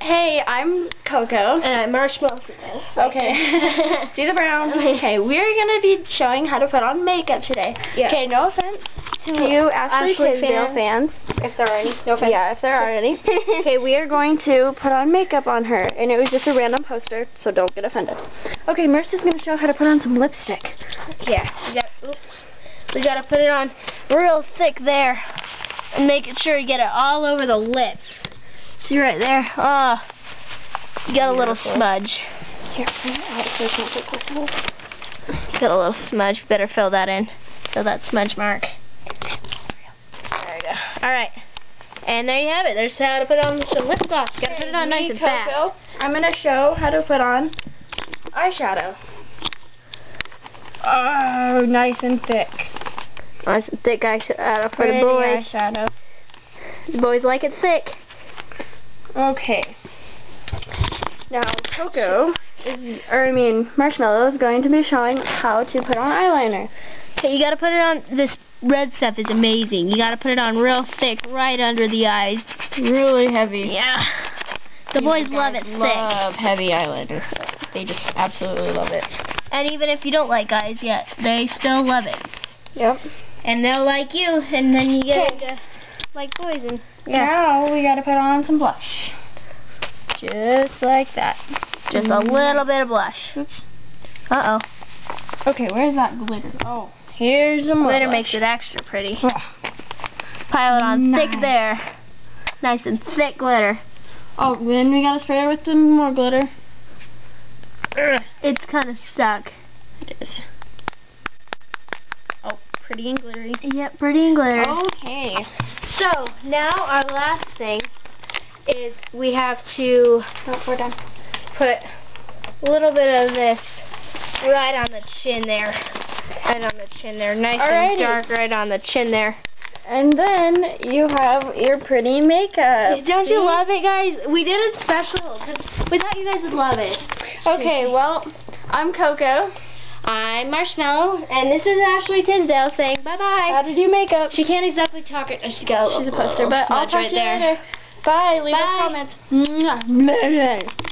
Hey, I'm Coco. And I'm Marshmallow. Okay. See the brown. Okay, we're gonna be showing how to put on makeup today. Yeah. Okay, no offense to you Ashley Tisdale fans. If there are any. No offense. Yeah, if there are any. Okay, we are going to put on makeup on her, and it was just a random poster, so don't get offended. Okay, Mercy's gonna show how to put on some lipstick. Yeah. We gotta put it on real thick there, and make it sure you get it all over the lips. See right there? You got a little smudge. Here, bring it out so it's not so close. Got a little smudge. Better fill that in. Fill that smudge mark. There we go. Alright. And there you have it. There's how to put on some lip gloss. You gotta put it on nice and fast. I'm gonna show how to put on eyeshadow. Oh, nice and thick. Nice and thick eyeshadow for Pretty the boys. Eyeshadow. The boys like it thick. Okay. Now, Marshmallow is going to be showing how to put on eyeliner. Okay, you gotta put it on, this red stuff is amazing. You gotta put it on real thick, right under the eyes. Really heavy. Yeah. The boys love it love thick. heavy eyeliner. They just absolutely love it. And even if you don't like eyes yet, they still love it. Yep. And they'll like you, and then you get to like boys. And now we gotta put on some blush. Just like that. Just a little bit of blush. Oops. Uh-oh. Okay, where's that glitter? Oh, here's some more Glitter blush. makes it extra pretty. Pile it on thick there. Nice and thick glitter. Oh, then we gotta spray it with some more glitter. It's kind of stuck. It is. Oh, pretty and glittery. Yep, pretty and glittery. Okay. So, now our last thing is we have to We're done. put a little bit of this right on the chin there. Right on the chin there. Nice and dark right on the chin there. And then you have your pretty makeup. Don't you love it, guys? We did it special because we thought you guys would love it. Okay, well, I'm Coco. I'm Marshmallow, and this is Ashley Tisdale saying bye-bye. How to do makeup. She can't exactly talk it. She's got a little She's a poster, but I'll talk right to you there. later. Bye. Leave Bye. us comments. Mwah.